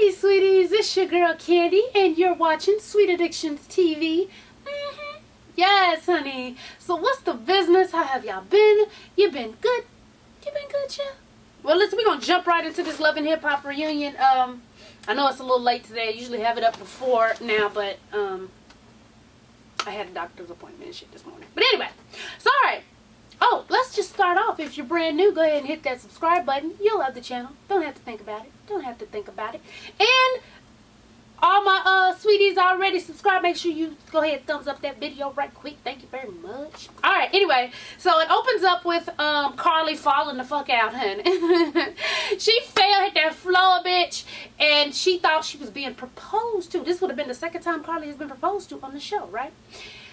Hey sweeties, it's your girl Candy and you're watching Sweet Addictions TV. Yes, honey. So what's the business? How have y'all been? You been good? You been good, yeah? Well, listen, we're going to jump right into this Love and Hip Hop reunion. I know it's a little late today. I usually have it up before now, but I had a doctor's appointment and shit this morning. But anyway, so alright. Oh, let's just start off. If you're brand new, go ahead and hit that subscribe button. You'll love the channel. Don't have to think about it. Don't have to think about it. And all my sweeties already subscribed. Make sure you go ahead and thumbs up that video right quick. Thank you very much. Alright, anyway. So it opens up with Carly falling the fuck out, honey. She fell, hit that floor, bitch. And she thought she was being proposed to. This would have been the second time Carly has been proposed to on the show, right?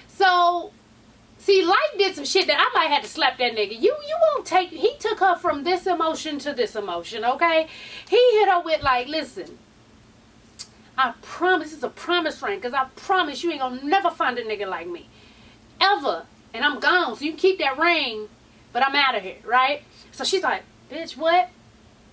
So... see, life did some shit that I might have to slap that nigga. You won't take... he took her from this emotion to this emotion, okay? He hit her with, like, listen. I promise, this is a promise ring, because I promise you ain't gonna never find a nigga like me. Ever. And I'm gone, so you can keep that ring, but I'm out of here, right? So she's like, bitch, what?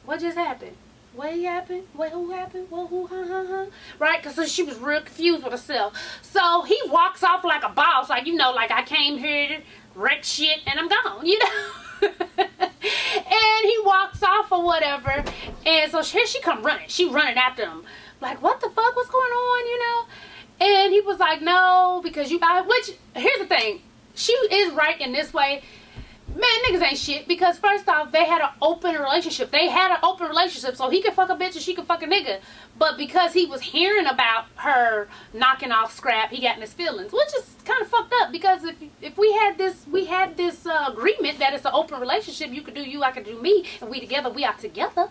What just happened? What happened? What, who happened? What, who, huh? Right? Because she was real confused with herself. So he walks off like a boss. Like, you know, like I came here to wreck shit and I'm gone, you know? And he walks off or whatever. And so here she come running. She running after him. Like, what the fuck? What's going on, you know? And he was like, no, because you got... which, here's the thing. She is right in this way. Man, niggas ain't shit, because first off, they had an open relationship. They had an open relationship, so he could fuck a bitch and she could fuck a nigga. But because he was hearing about her knocking off Scrap, he got in his feelings, which is kind of fucked up, because if we had this agreement that it's an open relationship, you could do you, I could do me, and we together, we are together.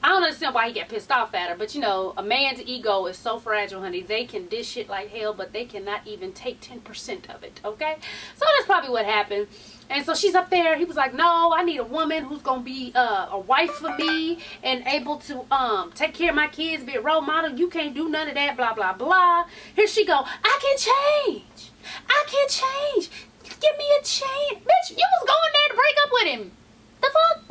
I don't understand why he got pissed off at her, but you know, a man's ego is so fragile, honey. They can dish shit like hell, but they cannot even take 10% of it, okay? So that's probably what happened. And so she's up there. He was like, no, I need a woman who's going to be a wife for me and able to take care of my kids, be a role model. You can't do none of that, blah, blah, blah. Here she go. I can change. I can change. Give me a chance. Bitch, you was going there to break up with him. The fuck?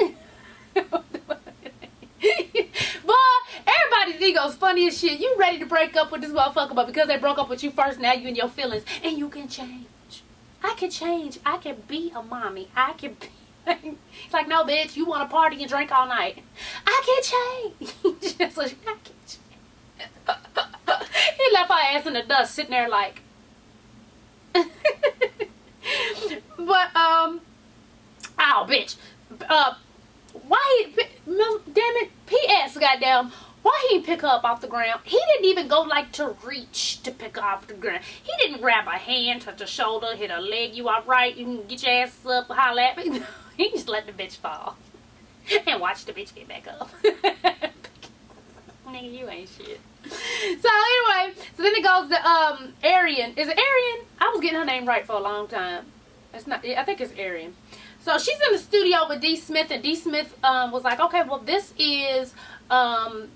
Boy, everybody's ego's funny as shit. You ready to break up with this motherfucker, but because they broke up with you first, now you in your feelings. And you can change. I can change. I can be a mommy. I can be... It's like, no, bitch, you want to party and drink all night. I can change. So I can change. He left her ass in the dust, sitting there like... But, oh, bitch. Why... damn it. P.S. Goddamn... why he didn't pick her up off the ground? He didn't even go like to reach to pick her off the ground. He didn't grab her hand, touch her shoulder, hit her leg. You all right? You can get your ass up, holler at me. He just let the bitch fall and watch the bitch get back up. Nigga, you ain't shit. So anyway, so then it goes to Arian. Is it Arian? I was getting her name right for a long time. It's not. I think it's Arian. So she's in the studio with D. Smith, and D. Smith was like, okay, well this is a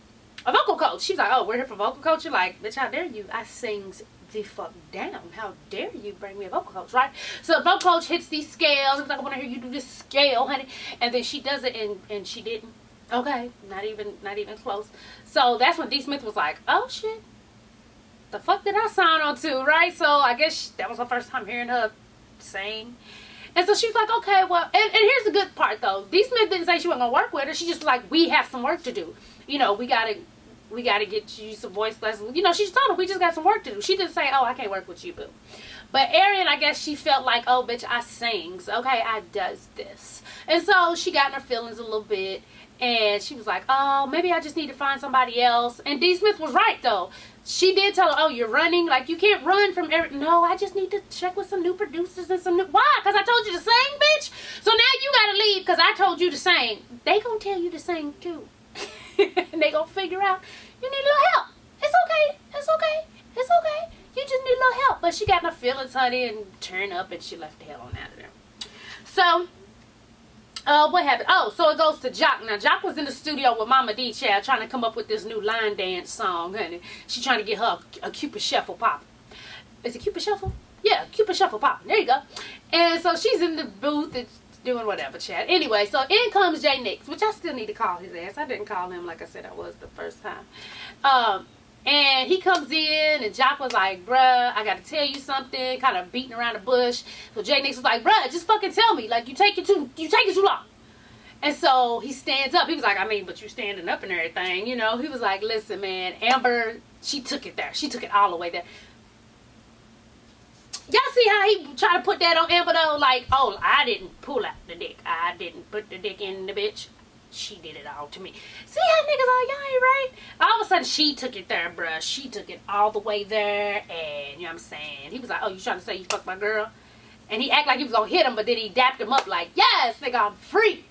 vocal coach. She's like, oh, we're here for vocal coach. You're like, bitch, how dare you? I sings the fuck down. How dare you bring me a vocal coach, right? So the vocal coach hits these scales. It's like, I want to hear you do this scale, honey. And then she does it, and she didn't. Okay, not even close. So that's when D. Smith was like, oh shit, the fuck did I sign on to, right? So I guess that was her first time hearing her sing. And so she was like, okay, well, and here's the good part though. D. Smith didn't say she wasn't gonna work with her. She just was like, we have some work to do. You know, we gotta get you some voice lessons. You know, she just told her we just got some work to do. She didn't say, oh, I can't work with you, boo. But Arian, I guess she felt like, oh, bitch, I sings. Okay, I does this. And so she got in her feelings a little bit. And she was like, oh, maybe I just need to find somebody else. And D. Smith was right, though. She did tell her, oh, you're running? Like, you can't run from every... No, I just need to check with some new producers and some new... Why? Because I told you to sing, bitch? So now you got to leave because I told you to sing. They going to tell you to sing, too. And they going to figure out, you need a little help. It's okay. It's okay. It's okay. You just need a little help. But she got in her feelings, honey, and turned up, and she left the hell on out of there. So... what happened? Oh, so it goes to Jock. Now, Jock was in the studio with Mama D. Child trying to come up with this new line dance song, honey. She trying to get her a Cupid Shuffle pop. Is it Cupid Shuffle? Yeah, Cupid Shuffle pop. There you go. And so she's in the booth, and doing whatever, chat. Anyway, so in comes Jay Nix, which I still need to call his ass. I didn't call him like I said I was the first time. And he comes in, and Jock was like, bruh, I gotta tell you something, kind of beating around the bush. So Jay Nix was like, bruh, just fucking tell me. Like, you take it too long. And so he stands up. He was like, I mean, but you standing up and everything, you know. He was like, listen, man, Amber, she took it there. She took it all the way there. Y'all see how he tried to put that on Amber, though? Like, oh, I didn't pull out the dick. I didn't put the dick in the bitch. She did it all to me. See how niggas are, y'all ain't right? All of a sudden, she took it there, bruh. She took it all the way there. And, you know what I'm saying? He was like, oh, you trying to say you fucked my girl? And he act like he was going to hit him, but then he dapped him up like, yes, nigga, I'm free.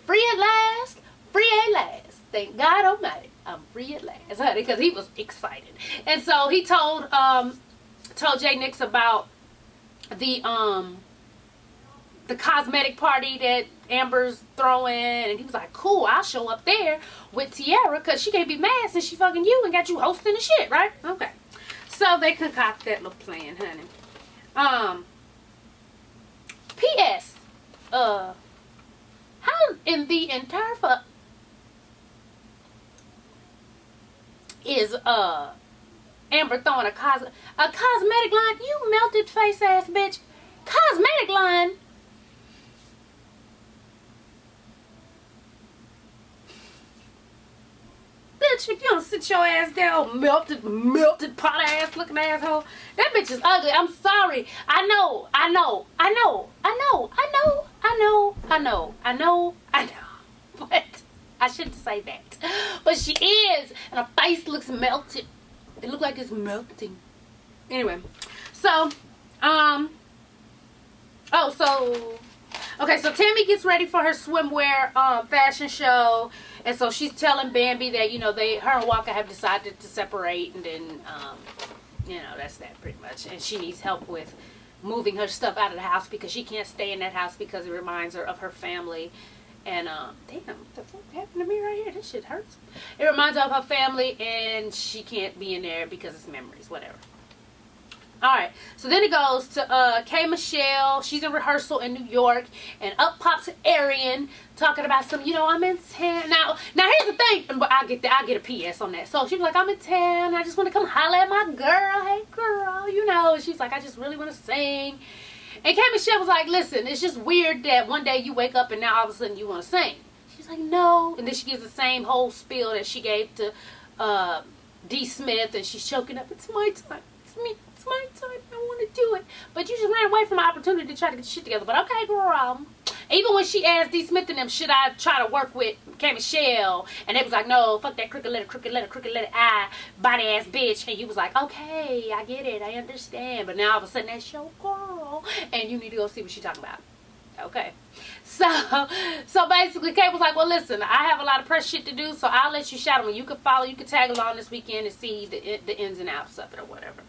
Free at last. Free at last. Thank God Almighty. I'm free at last, honey, because he was excited. And so he told Jay Nix about the cosmetic party that Amber's throwing, and he was like, cool, I'll show up there with Tiara, because she can't be mad since she fucking you and got you hosting the shit, right? Okay. So they concoct that little plan, honey. P.S. How in the entire fuck is Amber throwing a cosmetic line? You melted face ass bitch. Cosmetic line? Bitch, if you don't sit your ass down, melted pot ass looking asshole, that bitch is ugly. I'm sorry. I know. But I shouldn't say that. But she is, and her face looks melted. It looks like it's melting. Anyway, so okay, so Tammy gets ready for her swimwear fashion show, and so she's telling Bambi that, you know, her and Walker have decided to separate, and then you know, that's that pretty much. And she needs help with moving her stuff out of the house because she can't stay in that house because it reminds her of her family. And damn, what the fuck happened to me right here? This shit hurts. It reminds her of her family, and she can't be in there because it's memories, whatever. Alright, so then it goes to K. Michelle. She's in rehearsal in New York, and up pops Arian talking about some, you know, I'm in town. Now here's the thing, but I'll get a PS on that. So she was like, I'm in town, I just want to come holler at my girl. Hey girl, you know. She's like, I just really want to sing. And K. Michelle was like, listen, it's just weird that one day you wake up and now all of a sudden you want to sing. She's like, no. And then she gives the same whole spiel that she gave to D. Smith, and she's choking up. It's my time. It's me. It's my time. I want to do it. But you just ran away from my opportunity to try to get shit together. But okay, girl. Even when she asked D. Smith and them, should I try to work with K. Michelle? And they was like, no, fuck that crooked letter I, body ass bitch. And you was like, okay, I get it. I understand. But now all of a sudden that's your girl, and you need to go see what she's talking about. Okay. So basically Kate was like, well, listen, I have a lot of press shit to do, so I'll let you shadow me. You can follow, you can tag along this weekend and see the ins and outs of it or whatever.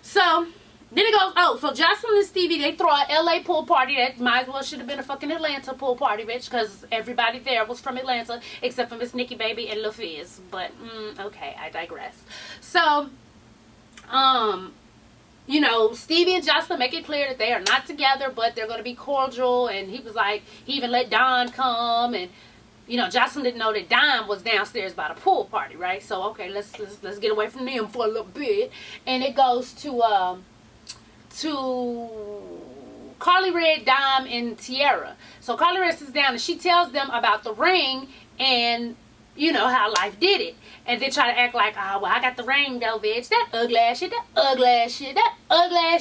So then it goes, oh, so Jocelyn and Stevie, they throw a LA pool party that might as well should have been a fucking Atlanta pool party, bitch, because everybody there was from Atlanta except for Miss Nikki Baby and Lil Fizz. But okay, I digress. So you know, Stevie and Jocelyn make it clear that they are not together, but they're going to be cordial. And he was like, he even let Don come. And, you know, Jocelyn didn't know that Don was downstairs by the pool party, right? So, okay, let's get away from them for a little bit. And it goes to Carly Red, Dom, and Tiara. So Carly Red sits down and she tells them about the ring and, you know, how life did it. And they try to act like, oh, well, I got the ring though, bitch. That ugly ass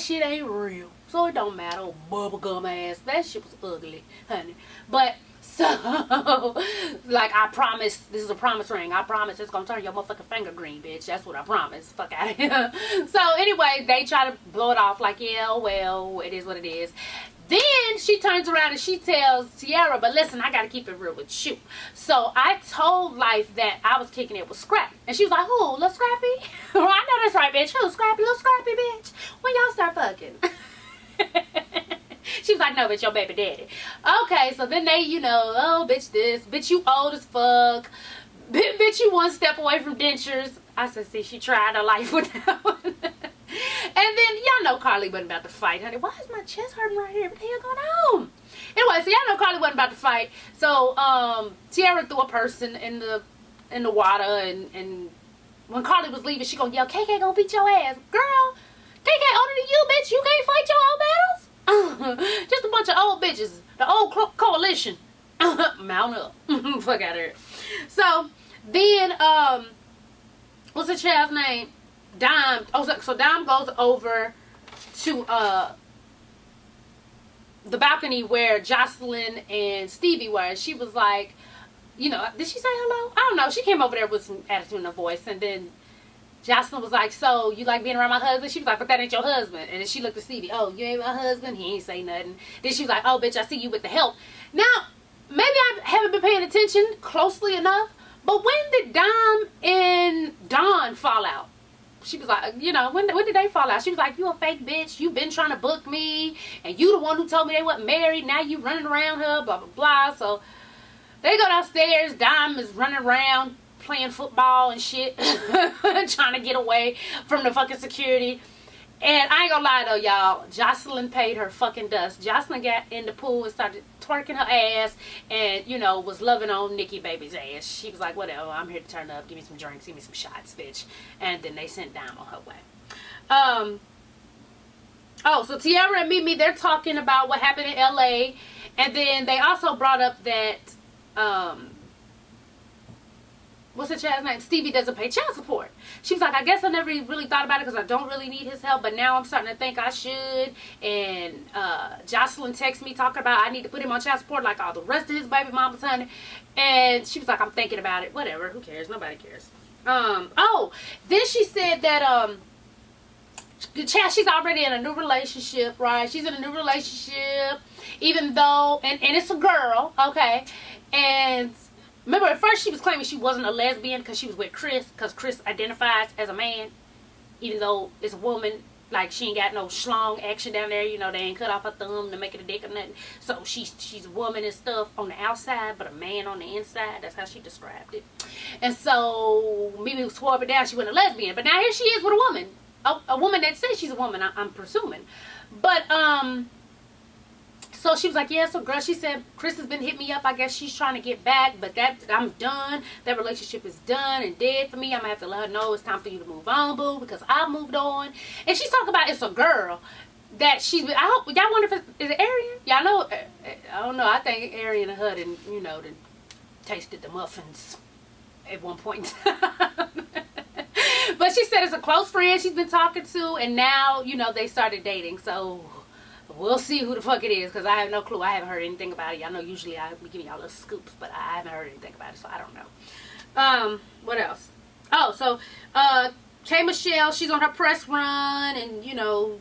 shit ain't real. So it don't matter, old bubblegum ass. That shit was ugly, honey. But, so, like, I promise, this is a promise ring. I promise it's gonna turn your motherfucking finger green, bitch. That's what I promise. Fuck out of here. So, anyway, they try to blow it off like, yeah, well, it is what it is. Then she turns around and she tells Tiara, but listen, I gotta keep it real with you. So I told Life that I was kicking it with Scrappy. And she was like, who, Lil Scrappy? Well, I know that's right, bitch. Who, Scrappy? Lil Scrappy, bitch? When y'all start fucking? She was like, no, bitch, your baby daddy. Okay, so then they, you know, oh, bitch this. Bitch, you old as fuck. Bitch, you one step away from dentures. I said, see, she tried her life with that one. And And then y'all know Carly wasn't about to fight, honey. Why is my chest hurting right here? What the hell going on? Anyway, so y'all know Carly wasn't about to fight. So Tiara threw a person in the water, and when Carly was leaving, she gonna yell, KK gonna beat your ass. Girl, KK older than you, bitch. You can't fight your own battles. Just a bunch of old bitches. The old coalition. Mount up. Fuck out of here. So then what's the child's name? Dime. Oh, so Dime goes over to the balcony where Jocelyn and Stevie were, and she was like, you know, did she say hello? I don't know. She came over there with some attitude in her voice, and then Jocelyn was like, so you like being around my husband? She was like, but that ain't your husband. And then she looked at Stevie, oh, you ain't my husband? He ain't say nothing. Then she was like, oh, bitch, I see you with the help. Now, maybe I haven't been paying attention closely enough, but when did Dime and Dawn fall out? She was like, you know, when did they fall out? She was like, you a fake bitch. You been trying to book me, and you the one who told me they wasn't married. Now you running around her, blah, blah, blah. So they go downstairs. Dime is running around playing football and shit, trying to get away from the fucking security. And I ain't gonna lie though, y'all, Jocelyn paid her fucking dust. Jocelyn got in the pool and started twerking her ass, and, you know, was loving on Nikki Baby's ass. She was like, whatever, I'm here to turn up, give me some drinks, give me some shots, bitch. And then they sent Dime on her way. Oh, so Tiara and Mimi, they're talking about what happened in LA, and then they also brought up that what's the child's name? Stevie doesn't pay child support. She was like, I guess I never really thought about it because I don't really need his help, but now I'm starting to think I should. And Jocelyn texted me talking about I need to put him on child support like all the rest of his baby mamas, honey. And she was like, I'm thinking about it. Whatever. Who cares? Nobody cares. Oh, then she said that she's already in a new relationship, right? She's in a new relationship, even though, and it's a girl, okay? And remember, at first she was claiming she wasn't a lesbian because she was with Chris, because Chris identifies as a man, even though it's a woman. Like, she ain't got no schlong action down there. You know, they ain't cut off her thumb to make it a dick or nothing. So she's a woman and stuff on the outside, but a man on the inside. That's how she described it. And so Mimi swore up and down she wasn't a lesbian. But now here she is with a woman. A woman that says she's a woman, I'm presuming. But, so she was like, yeah, so girl, she said, Chris has been hitting me up. I guess she's trying to get back, but I'm done. That relationship is done and dead for me. I'm going to have to let her know it's time for you to move on, boo, because I moved on. And she's talking about it's a girl that she's been, I hope, y'all wonder if is it Arian? Y'all know, I don't know. I think Arian and her, and you know, tasted the muffins at one point. But she said it's a close friend she's been talking to, and now, you know, they started dating. So we'll see who the fuck it is, because I have no clue. I haven't heard anything about it. Y'all know usually I be giving y'all little scoops, but I haven't heard anything about it, so I don't know. What else? Oh, so K. Michelle, she's on her press run, and, you know,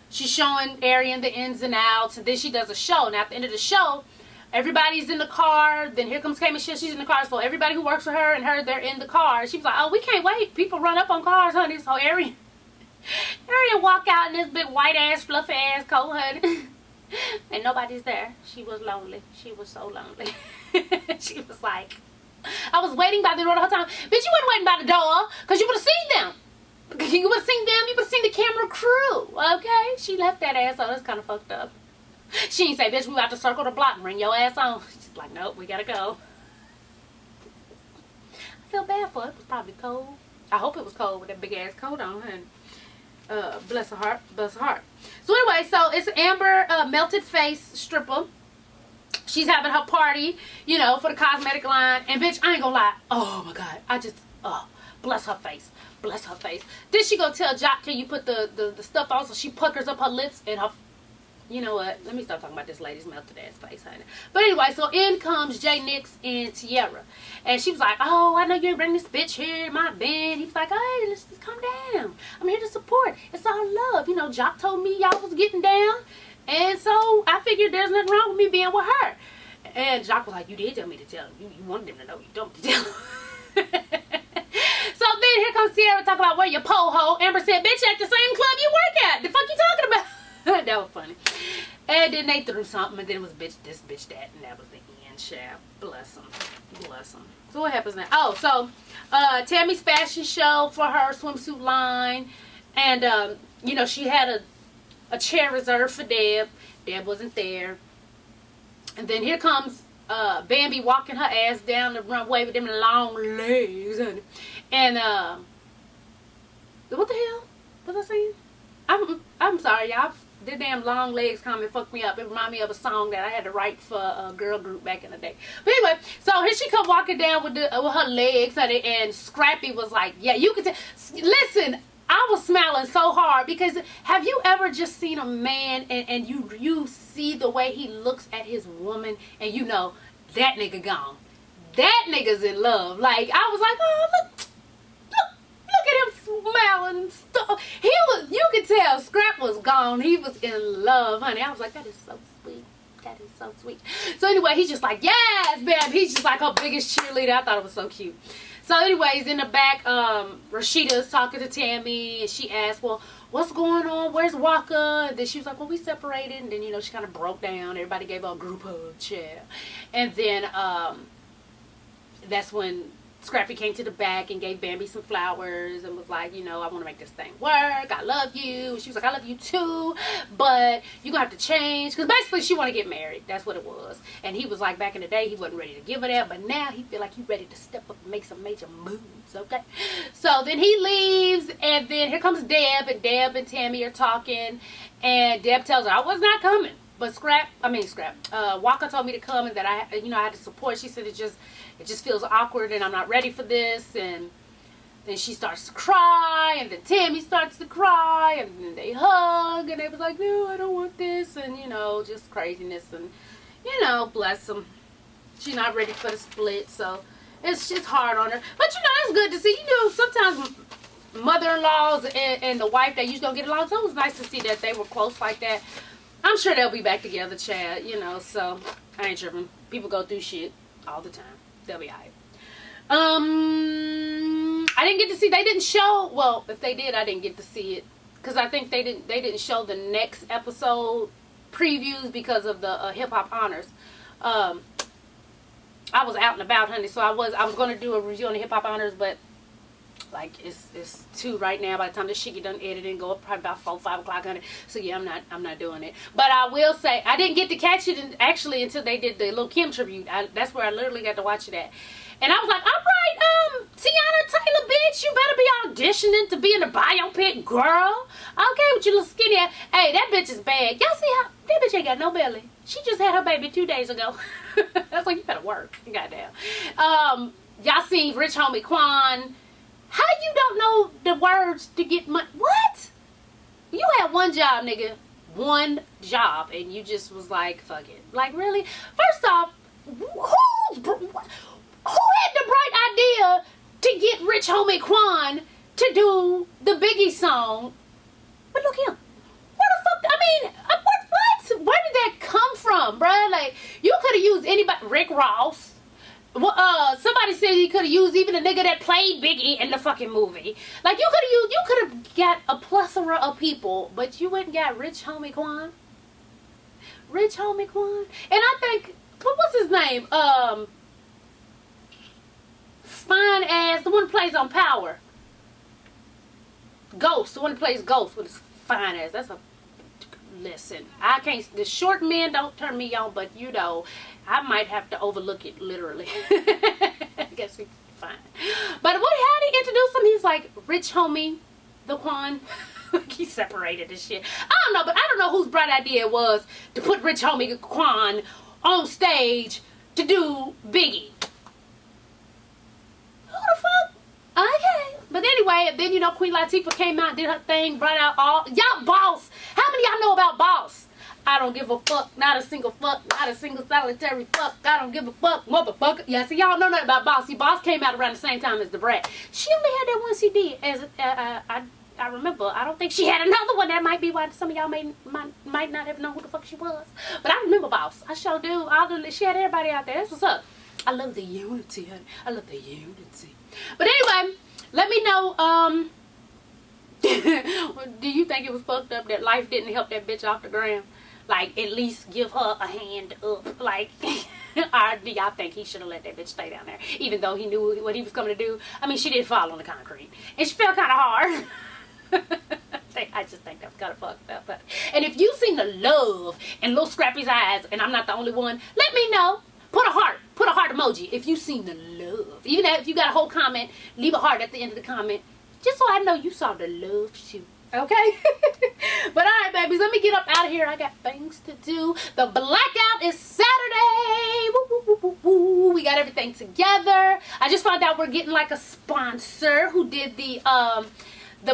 she's showing Arian the ins and outs, and then she does a show. Now, at the end of the show, everybody's in the car. Then here comes K. Michelle. She's in the car. So everybody who works for her and her, they're in the car. She was like, oh, we can't wait. People run up on cars, honey. So Arian walk out in this big white ass, fluffy ass coat, honey. And nobody's there. She was lonely. She was so lonely. She was like, I was waiting by the door the whole time. Bitch, you wasn't waiting by the door, because you would have seen them. You would have seen them. You would have seen the camera crew. Okay? She left that ass on. That's kind of fucked up. She ain't say, bitch, we about to circle the block and bring your ass on. She's like, nope, we gotta go. I feel bad for her. It was probably cold. I hope it was cold with that big ass coat on, honey. Bless her heart. Bless her heart. So anyway, so it's Amber, melted face stripper. She's having her party, you know, for the cosmetic line. And bitch, I ain't gonna lie. Oh my God. Bless her face. Bless her face. Then she go tell Jock, can you put the stuff on? So she puckers up her lips and her, you know what? Let me stop talking about this lady's melted ass face, honey. But anyway, so in comes Jay Nix and Tiara. And she was like, oh, I know you ain't bring this bitch here in my band. He was like, hey, let's just calm down. I'm here to support. It's all love. You know, Jock told me y'all was getting down. And so I figured there's nothing wrong with me being with her. And Jock was like, you did tell me to tell him. You wanted him to know. You don't tell him. So then here comes Tiara talking about where your po-ho. Amber said, bitch, at the same club you work at. The fuck you talking about? That was funny. And then they threw something, and then it was bitch this, bitch that, and that was the end, child. Bless them. Bless them. So what happens now? Oh, so Tammy's fashion show for her swimsuit line. And, you know, she had a chair reserved for Deb. Deb wasn't there. And then here comes Bambi walking her ass down the runway with them long legs. And, what the hell was I saying? I'm sorry, y'all. The damn long legs comment fucked me up. It reminded me of a song that I had to write for a girl group back in the day. But anyway, so here she come walking down with her legs, honey, and Scrappy was like, yeah, you can tell. Listen, I was smiling so hard because have you ever just seen a man and you see the way he looks at his woman and you know that nigga gone. That nigga's in love. Like, I was like, oh, look at him smiling and stuff. You could tell Scrap was gone. He was in love, honey. I was like, that is so sweet. That is so sweet. So anyway, he's just like, yes, babe. He's just like her biggest cheerleader. I thought it was so cute. So anyways, in the back, Rashida's talking to Tammy, and she asked, well, what's going on? Where's Waka? And then she was like, well, we separated. And then, you know, she kind of broke down. Everybody gave her a group hug, chair. And then that's when Scrappy came to the back and gave Bambi some flowers and was like, you know, I want to make this thing work. I love you. And she was like, I love you too, but you're going to have to change. Because basically she wanted to get married. That's what it was. And he was like, back in the day, he wasn't ready to give her that. But now he feel like he's ready to step up and make some major moves, okay? So then he leaves. And then here comes Deb. And Deb and Tammy are talking. And Deb tells her, I was not coming. But Waka told me to come and that I had to support. She said it just feels awkward and I'm not ready for this. And then she starts to cry, and then Tammy starts to cry, and then they hug, and they was like, no, I don't want this, and you know, just craziness, and you know, bless them. She's not ready for the split, so it's just hard on her. But you know, it's good to see. You know, sometimes mother-in-laws and the wife, they usually don't get along, so it was nice to see that they were close like that. I'm sure they'll be back together, Chad, you know, so I ain't tripping. People go through shit all the time. They'll be alright. I didn't get to see, they didn't show, well, if they did, I didn't get to see it, because I think they didn't show the next episode previews because of the Hip Hop Honors. I was out and about, honey, so I was going to do a review on the Hip Hop Honors, but like it's 2 right now. By the time this shit get done editing, go up probably about 4, 5 o'clock, honey. So yeah, I'm not doing it. But I will say I didn't get to catch it actually until they did the Lil' Kim tribute. That's where I literally got to watch it at. And I was like, all right, Tiana Taylor, bitch, you better be auditioning to be in the biopic, girl. Okay, with your little skinny ass. Hey, that bitch is bad. Y'all see how that bitch ain't got no belly. She just had her baby 2 days ago. That's like, you better work. Goddamn. Y'all seen Rich Homie Quan. How you don't know the words to get money? What? You had one job, nigga. One job. And you just was like, fuck it. Like, really? First off, who had the bright idea to get Rich Homie Quan to do the Biggie song? But look here. What the fuck? I mean, what? Where did that come from, bruh? Like, you could have used anybody. Rick Ross. Well, somebody said you could have used even a nigga that played Biggie in the fucking movie. Like, you could have got a plethora of people, but you went and got Rich Homie Quan. Rich Homie Quan. And I think, what's his name? Fine ass, the one who plays on Power. Ghost, the one who plays Ghost with his fine ass. That's a, listen, I can't, the short men don't turn me on, but you know, I might have to overlook it literally. I guess we fine. But how did he introduce him? He's like, Rich Homie, the Quan. He separated this shit. I don't know, but I don't know whose bright idea it was to put Rich Homie Quan on stage to do Biggie. Who the fuck? Okay. But anyway, then, you know, Queen Latifah came out, did her thing, brought out all, y'all Boss. How many of y'all know about Boss? I don't give a fuck, not a single fuck, not a single solitary fuck. I don't give a fuck, motherfucker. Yeah, see, y'all know nothing about Boss. See, Boss came out around the same time as The Brat. She only had that one CD, as I remember. I don't think she had another one. That might be why some of y'all might not have known who the fuck she was. But I remember Boss. I sure do. She had everybody out there. That's what's up. I love the unity, honey. I love the unity. But anyway, let me know, do you think it was fucked up that Life didn't help that bitch off the ground? Like, at least give her a hand up. Like, or do y'all think he should have let that bitch stay down there? Even though he knew what he was coming to do. I mean, she did fall on the concrete. And she fell kind of hard. I just think that's kind of fucked up. And if you seen the love in Lil Scrappy's eyes, and I'm not the only one, let me know. Put a heart emoji if you seen the love. Even if you got a whole comment, leave a heart at the end of the comment, just so I know you saw the love too. Okay? But alright, babies, let me get up out of here. I got things to do. The blackout is Saturday. Woo, woo, woo, woo, woo. We got everything together. I just found out we're getting like a sponsor who did the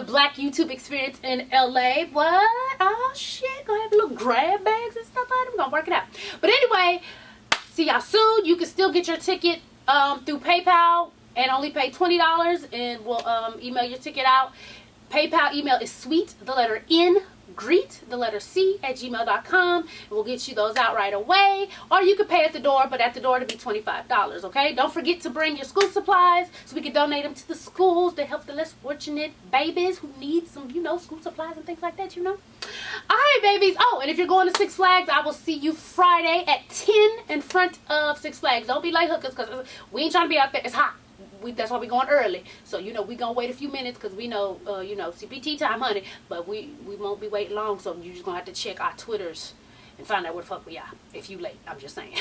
Black YouTube experience in LA. What? Oh shit. Gonna have little grab bags and stuff on them. We're gonna work it out. But anyway, see y'all soon. You can still get your ticket through PayPal and only pay $20, and we'll email your ticket out. PayPal email is sweet, the letter N, greet, the letter C, @gmail.com. And we'll get you those out right away. Or you can pay at the door, but at the door it'll be $25, okay? Don't forget to bring your school supplies so we can donate them to the schools to help the less fortunate babies who need some, you know, school supplies and things like that, you know? Alright, babies. Oh, and if you're going to Six Flags, I will see you Friday at 10 in front of Six Flags. Don't be late hookers, because we ain't trying to be out there. It's hot. That's why we're going early. So, you know, we're going to wait a few minutes because we know, you know, CPT time, honey. But we won't be waiting long, so you're just going to have to check our Twitters and find out where the fuck we are if you late. I'm just saying.